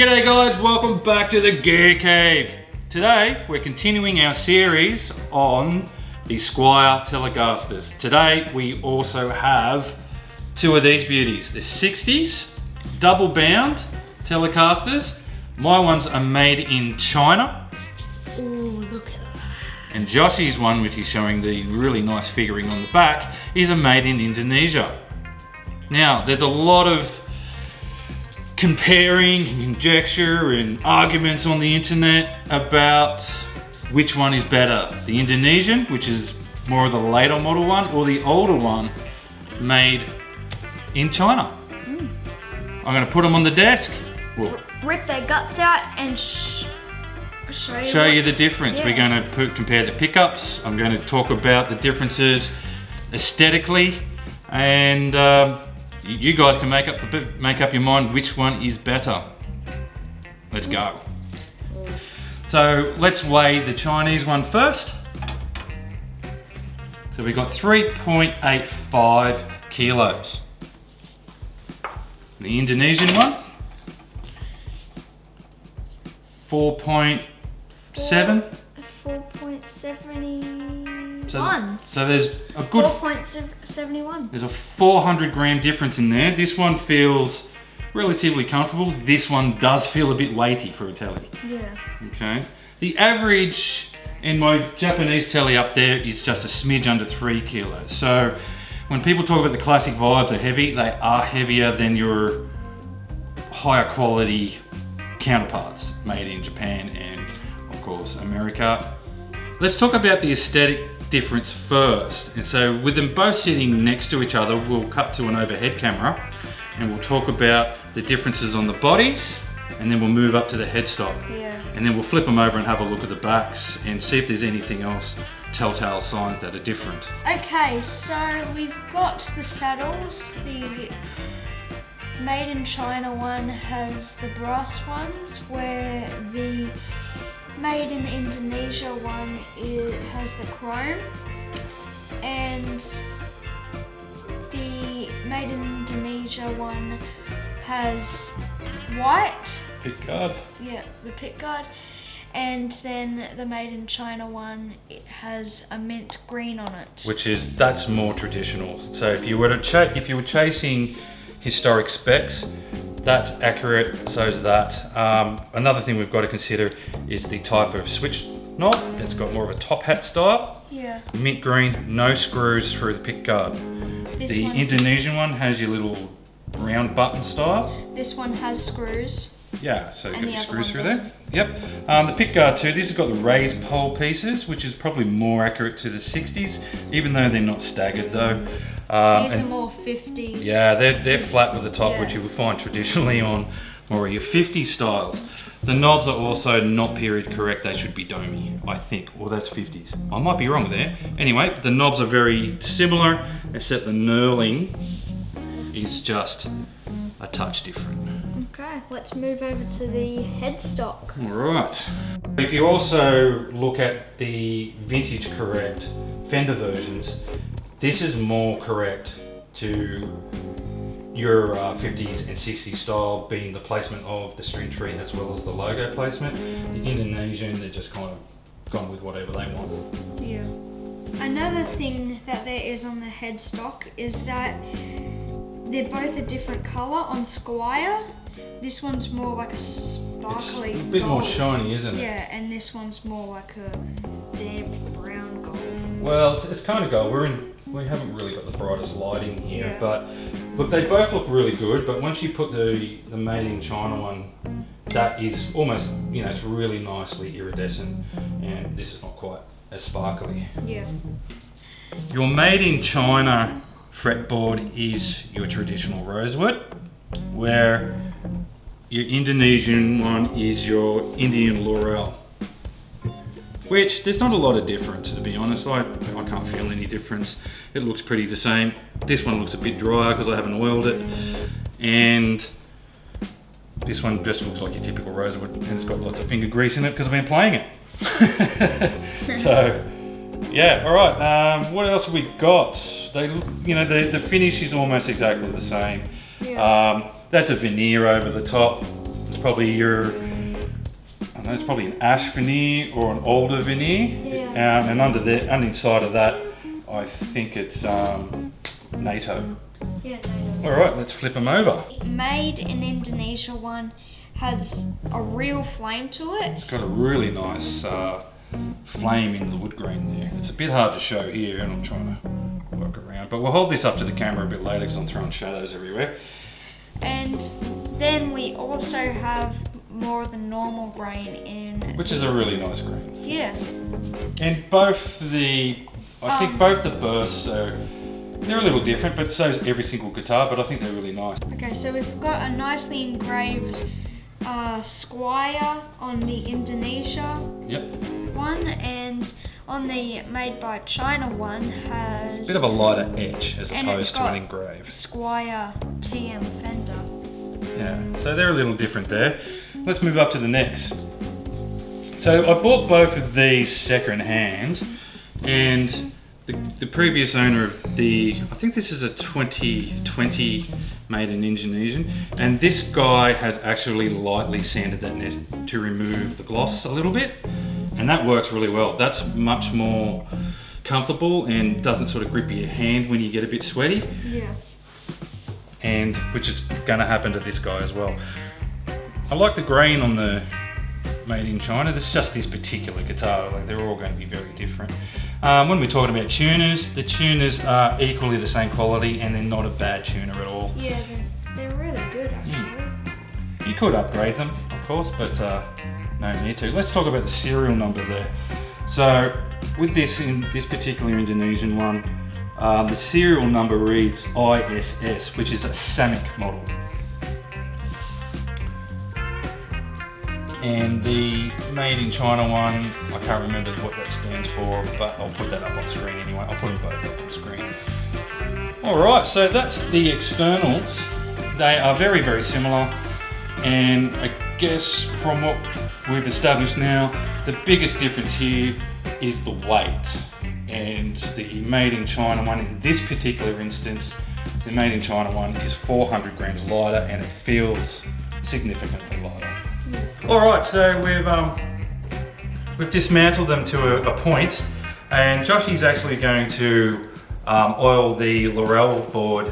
G'day guys, welcome back to the Gear Cave. Today we're continuing our series on the Squier Telecasters. Today we also have two of these beauties, the 60s double bound Telecasters. My ones are made in China. Ooh, look at that. And Joshy's one, which he's showing the really nice figuring on the back, is a made in Indonesia. Now, there's a lot of comparing and conjecture and arguments on the internet about which one is better. The Indonesian, which is more of the later model one, or the older one made in China. I'm going to put them on the desk. We'll Rip their guts out and show you the difference. Yeah. We're going to compare the pickups. I'm going to talk about the differences aesthetically, and you guys can make up your mind which one is better. Let's go. So let's weigh the Chinese one first. So we got 3.85 kilos. The Indonesian one, 4.7. 4.71. So there's a good 4.71. There's a 400 gram difference in there. This one feels relatively comfortable. This one does feel a bit weighty for a telly. Yeah. Okay. The average in my Japanese telly up there is just a smidge under 3 kilos. So when people talk about the classic vibes are heavy, they are heavier than your higher quality counterparts made in Japan and of course America. Let's talk about the aesthetic difference first. And so with them both sitting next to each other, we'll cut to an overhead camera and we'll talk about the differences on the bodies, and then we'll move up to the headstock. Yeah. And then we'll flip them over and have a look at the backs and see if there's anything else, telltale signs that are different. Okay, so we've got the saddles. The made in China one has the brass ones, where the made in Indonesia one has the chrome, and the made in Indonesia one has white. Pick guard. Yeah, the pick guard. And then the made in China one, it has a mint green on it. That's more traditional. So if you were chasing historic specs, that's accurate, so is that. Another thing we've got to consider is the type of switch knob that's got more of a top hat style. Yeah. Mint green, no screws through the pick guard. The Indonesian one has your little round button style. This one has screws. Yeah, so you've And got the your other screws one through there. Yep. The pick guard too, this has got the raised pole pieces, which is probably more accurate to the 60s, even though they're not staggered though. These are more 50s. Yeah, they're flat with the top, Yeah. which you will find traditionally on more of your 50s styles. The knobs are also not period correct, they should be domey, I think. Well, that's 50s. I might be wrong there. Anyway, the knobs are very similar, except the knurling is just a touch different. Okay, let's move over to the headstock. All right. If you also look at the vintage correct Fender versions, this is more correct to your 50s and 60s style, being the placement of the string tree as well as the logo placement. The Indonesian, they're just kind of gone with whatever they want. Yeah. Another thing that there is on the headstock is that they're both a different colour. On Squier, this one's more like a sparkly It's a bit more gold. shiny, isn't it? Yeah, and this one's more like a damp brown gold. Well, it's kind of gold. We haven't really got the brightest lighting here, Yeah. but look, they both look really good. But once you put the made in China one, that is almost, it's really nicely iridescent, and this is not quite as sparkly. Yeah. Your made in China fretboard is your traditional rosewood, where your Indonesian one is your Indian laurel. Which, there's not a lot of difference, to be honest. I can't feel any difference. It looks pretty the same. This one looks a bit drier because I haven't oiled it. And this one just looks like your typical rosewood, and it's got lots of finger grease in it because I've been playing it. So, yeah, all right. What else have we got? The finish is almost exactly the same. Yeah. That's a veneer over the top. It's probably your, I don't know, it's probably an ash veneer or an alder veneer. Yeah. And under inside of that, I think it's NATO. Yeah. All right, let's flip them over. Made in Indonesia one has a real flame to it. It's got a really nice flame in the wood grain there. It's a bit hard to show here, and I'm trying to work around. But we'll hold this up to the camera a bit later because I'm throwing shadows everywhere. And then we also have more of the normal grain in. Which is a really nice grain. Yeah. And both the, I think both the bursts are, they're a little different, but so is every single guitar, but I think they're really nice. Okay, so we've got a nicely engraved Squier on the Indonesia one, and on the Made by China one has A bit of a lighter edge as and opposed it's to an got engraved. Squier TM Fender. Yeah, so they're a little different there. Let's move up to the necks. So I bought both of these second hand, and the previous owner of the, I think this is a 2020 made in Indonesian, and this guy has actually lightly sanded that nest to remove the gloss a little bit, and that works really well. That's much more comfortable and doesn't sort of grip your hand when you get a bit sweaty. Yeah. And which is going to happen to this guy as well. I like the grain on the Made in China. This is just this particular guitar. Like, they're all going to be very different. When we're talking about tuners, the tuners are equally the same quality, and they're not a bad tuner at all. Yeah, they're really good actually. You could upgrade them, of course, but no need to. Let's talk about the serial number there. So with this, in this particular Indonesian one, the serial number reads ISS, which is a Samick model. And the Made in China one, I can't remember what that stands for, but I'll put that up on screen anyway. I'll put them both up on screen. Alright, so that's the externals. They are very, very similar. And I guess from what we've established now, the biggest difference here is the weight. And the Made in China one, in this particular instance, the Made in China one is 400 grams lighter, and it feels significantly lighter. Alright, so we've dismantled them to a point, and Joshy's actually going to oil the Laurel board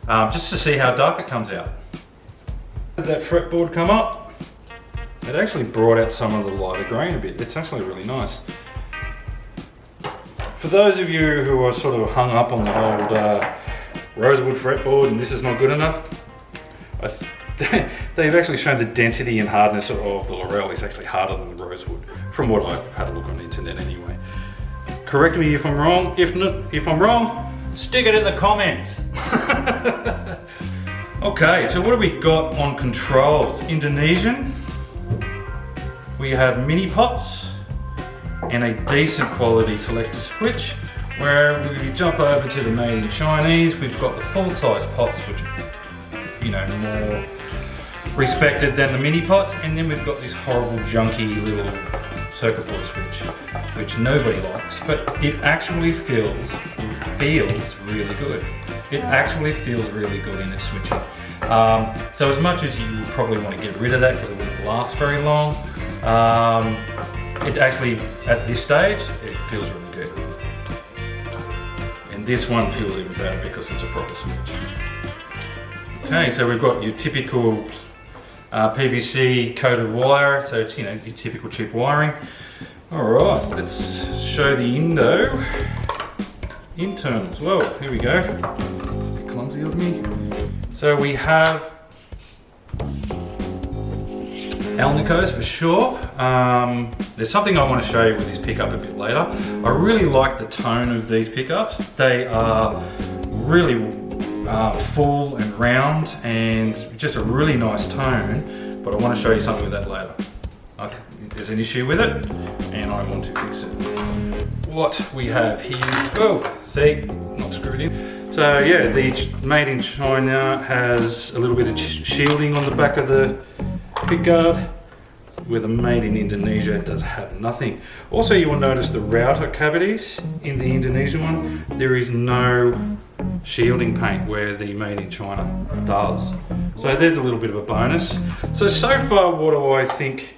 just to see how dark it comes out. Did that fretboard come up? It actually brought out some of the lighter grain a bit. It's actually really nice. For those of you who are sort of hung up on the old rosewood fretboard and this is not good enough, they've actually shown the density and hardness of the Laurel is actually harder than the rosewood, from what I've had a look on the internet anyway. Correct me if I'm wrong. If I'm wrong, stick it in the comments. Okay, so what have we got on controls? Indonesian. We have mini pots and a decent quality selector switch. Where we jump over to the Made in Chinese, we've got the full-size pots, which are, you know, more respected than the mini pots, and then we've got this horrible junky little circuit board switch, which nobody likes, but it actually feels really good. It actually feels really good in its switching. So as much as you would probably want to get rid of that because it wouldn't last very long, it actually, at this stage, it feels really good. And this one feels even better because it's a proper switch. Okay, so we've got your typical PVC coated wire, so it's, you know, your typical cheap wiring. All right, let's show the internals. Whoa, here we go. It's a bit clumsy of me. So we have Alnicos for sure. There's something I want to show you with this pickup a bit later. I really like the tone of these pickups. They are really full and round and just a really nice tone, but I want to show you something with that later. I think there's an issue with it and I want to fix it. What we have here, oh, see, not screwed in. So yeah, the Made in China has a little bit of shielding on the back of the pickguard, where the Made in Indonesia does have nothing. Also, you will notice the router cavities in the Indonesian one. There is no shielding paint where the Made in China does. So there's a little bit of a bonus. So far, what do I think?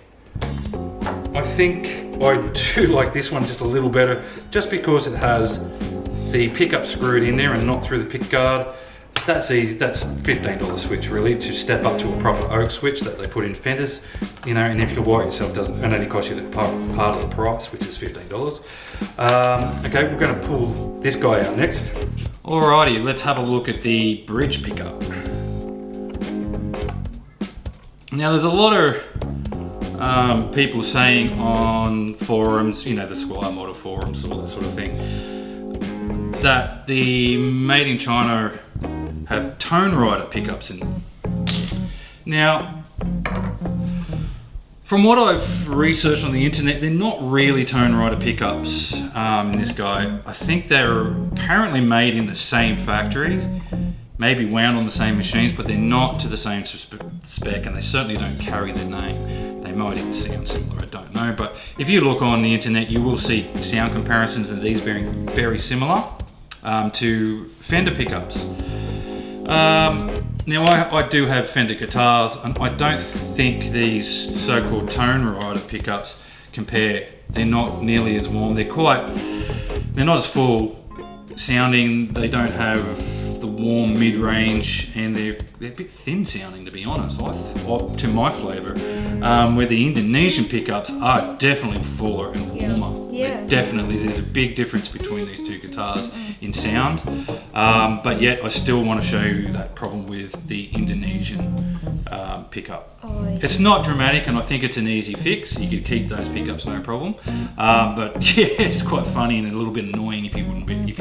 I think I do like this one just a little better, just because it has the pickup screwed in there and not through the pick guard. That's easy. That's $15 switch really to step up to a proper oak switch that they put in Fenders, you know. And if you can buy it yourself, it only cost you the part of the price, which is $15. Okay, we're going to pull this guy out next. Alrighty, let's have a look at the bridge pickup. Now, there's a lot of people saying on forums, you know, the Squier model forums, all that sort of thing, that the Made in China have tone rider pickups in them. Now, from what I've researched on the internet, they're not really tone rider pickups in this guy. I think they're apparently made in the same factory, maybe wound on the same machines, but they're not to the same spec, and they certainly don't carry their name. They might even sound similar, I don't know. But if you look on the internet, you will see sound comparisons of these very, very similar to Fender pickups. Now I do have Fender guitars, and I don't think these so-called tone rider pickups compare. They're not nearly as warm. They're not as full sounding. They don't have the warm mid-range, and they're a bit thin sounding, to be honest, to my flavour. Where the Indonesian pickups are definitely fuller and warmer. Yeah. Definitely, there's a big difference between these two guitars in sound. But yet, I still want to show you that problem with the Indonesian pickup. Oh, yeah. It's not dramatic, and I think it's an easy fix. You could keep those pickups, no problem. But yeah, it's quite funny and a little bit annoying if you're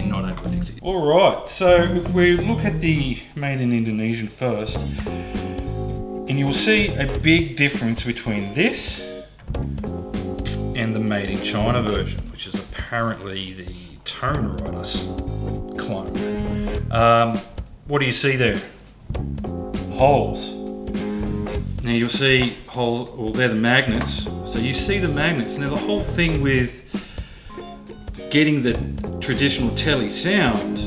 not able to fix it. All right, so if we look at the Made in Indonesian first, and you'll see a big difference between this and the Made in China version, which is apparently the tone rider clone. What do you see there? Holes. Now you'll see holes, well, they're the magnets. So you see the magnets. Now the whole thing with getting the traditional telly sound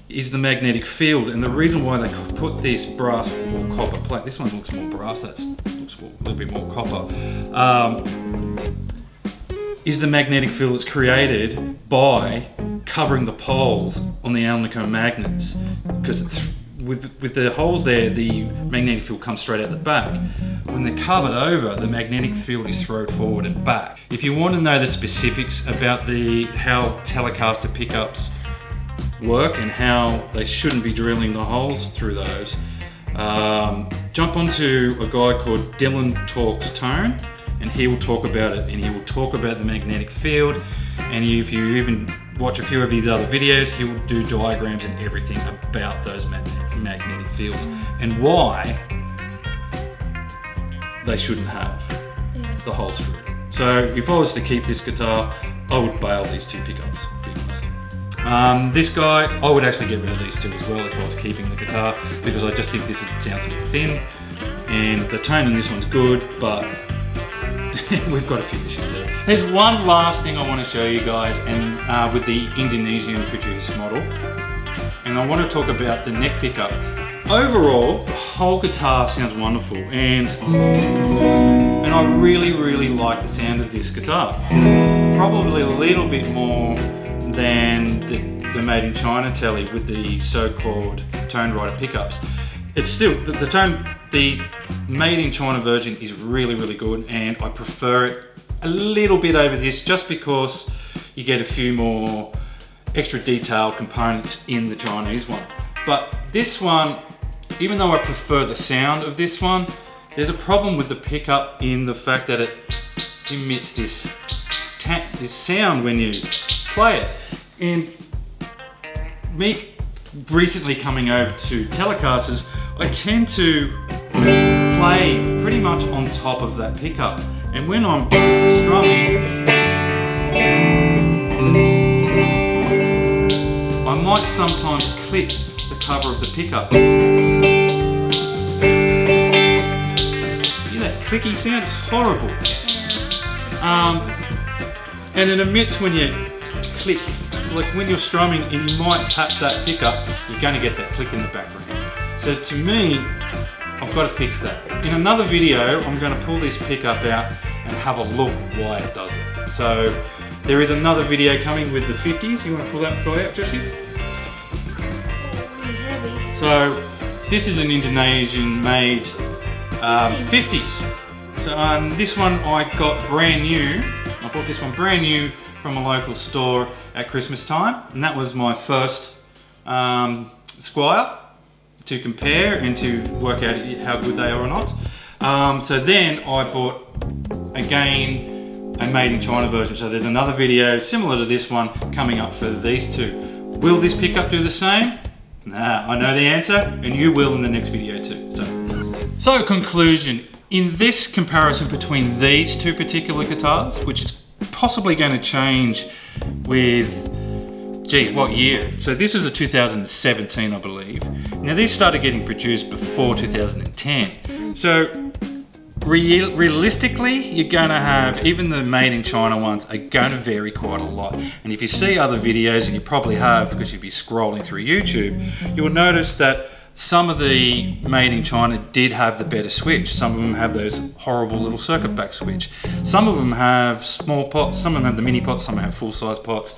is the magnetic field, and the reason why they put this brass or copper plate, this one looks more brass, that looks a little bit more copper, is the magnetic field that's created by covering the poles on the Alnico magnets, because with the holes there, the magnetic field comes straight out the back. When they're covered over, the magnetic field is thrown forward and back. If you want to know the specifics about how Telecaster pickups work and how they shouldn't be drilling the holes through those, jump onto a guy called Dylan Talks Tone, and he will talk about it, and he will talk about the magnetic field. And if you even watch a few of his other videos, he will do diagrams and everything about those magnetic fields and why they shouldn't have the holes through. So if I was to keep this guitar, I would bail these two pickups, to be honest. This guy, I would actually get rid of these two as well if I was keeping the guitar, because I just think this sounds a bit thin, and the tone in this one's good, but we've got a few issues there. There's one last thing I want to show you guys, and with the Indonesian produced model, and I want to talk about the neck pickup. Overall, the whole guitar sounds wonderful, and I really like the sound of this guitar. Probably a little bit more than the Made in China telly with the so-called tone rider pickups. It's still the Made in China version is really good, and I prefer it a little bit over this, just because you get a few more extra detailed components in the Chinese one. But this one, even though I prefer the sound of this one, there's a problem with the pickup in the fact that it emits this sound when you play it. And me recently coming over to Telecasters, I tend to play pretty much on top of that pickup. And when I'm strumming, I might sometimes click the cover of the pickup. Hear that clicky sound? It's horrible. And it emits when you click like when you're strumming and you might tap that pickup, you're going to get that click in the background. So to me, I've got to fix that. In another video, I'm going to pull this pickup out and have a look why it does it. So there is another video coming with the 50s. You want to pull that guy out, Josie? It's heavy. So this is an Indonesian made 50s. So this one I got brand new. I bought this one brand new from a local store at Christmas time, and that was my first Squier to compare and to work out how good they are or not. So then I bought again a made in China version. So there's another video similar to this one coming up for these two. Will this pickup do the same? Nah, I know the answer, and you will in the next video too. So conclusion, in this comparison between these two particular guitars, which is possibly going to change with, geez, what year? So this is a 2017, I believe. Now these started getting produced before 2010. So realistically, you're going to have, even the made in China ones are going to vary quite a lot. And if you see other videos, and you probably have because you'll be scrolling through YouTube, you'll notice that some of the made in China did have the better switch. Some of them have those horrible little circuit back switch. Some of them have small pots, some of them have the mini pots, some have full size pots.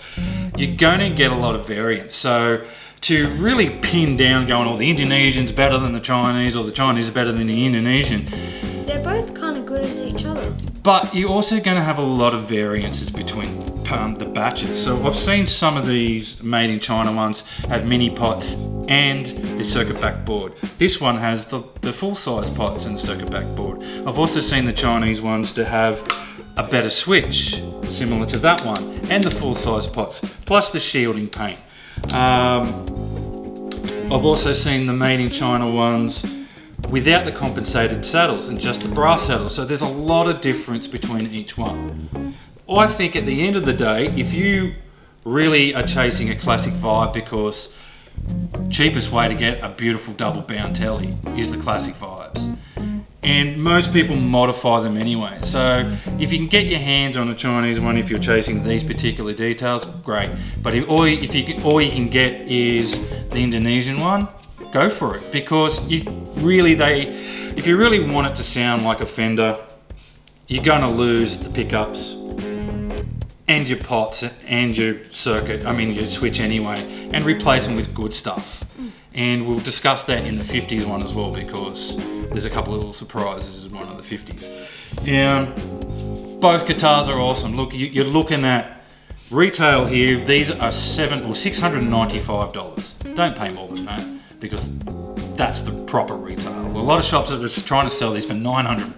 You're going to get a lot of variance. So to really pin down going, oh, the Indonesian's better than the Chinese or the Chinese are better than the Indonesian, they're both kind of good as each other. but you're also going to have a lot of variances between the batches. So I've seen some of these made in China ones have mini pots and the circuit back board. This one has the full size pots and the circuit back board. I've also seen the Chinese ones to have a better switch similar to that one and the full size pots plus the shielding paint. I've also seen the made in China ones without the compensated saddles and just the brass saddles. So there's a lot of difference between each one. I think at the end of the day, if you really are chasing a classic vibe, because cheapest way to get a beautiful double bound telly is the classic vibes. And most people modify them anyway. So if you can get your hands on a Chinese one, if you're chasing these particular details, great. But if all you can get is the Indonesian one, go for it. Because if you really want it to sound like a Fender, you're going to lose the pickups and your pots and your your switch anyway, and replace them with good stuff. And we'll discuss that in the 50s one as well, because there's a couple of little surprises in one of the 50s. Both guitars are awesome. Look, you're looking at retail here. These are $695. Don't pay more than that, because that's the proper retail. A lot of shops are trying to sell these for $900.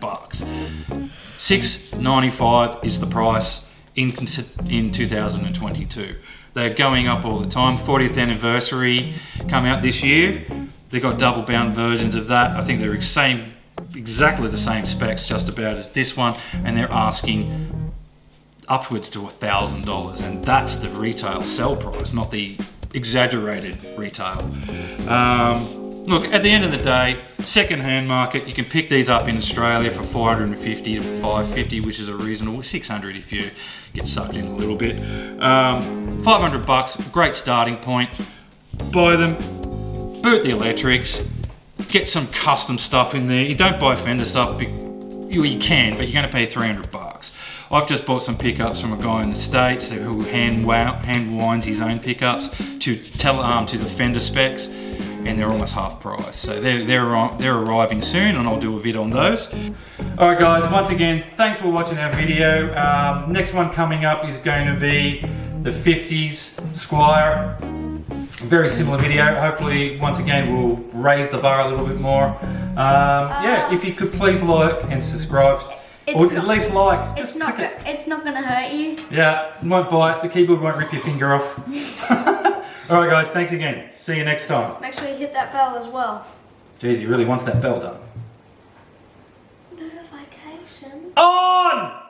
$695 is the price in 2022. They're going up all the time. 40th anniversary come out this year. They've got double bound versions of that. I think they're exactly the same specs just about as this one, and they're asking upwards to $1,000, and that's the retail sell price, not the exaggerated retail. Look, at the end of the day, second-hand market, you can pick these up in Australia for $450 to $550, which is a reasonable $600 if you get sucked in a little bit. $500, great starting point. Buy them, boot the electrics, get some custom stuff in there. You don't buy Fender stuff, you can, but you're going to pay $300. I've just bought some pickups from a guy in the States who hand winds his own pickups to the Fender specs, and they're almost half price. So they're arriving soon, and I'll do a vid on those. All right, guys. Once again, thanks for watching our video. Next one coming up is going to be the 50s Squier. Very similar video. Hopefully, once again, we'll raise the bar a little bit more. Yeah, if you could please like and subscribe. Or at least like. It's not going to hurt you. Yeah, it won't bite. The keyboard won't rip your finger off. All right, guys. Thanks again. See you next time. Make sure you hit that bell as well. Jeez, he really wants that bell done. Notification. On!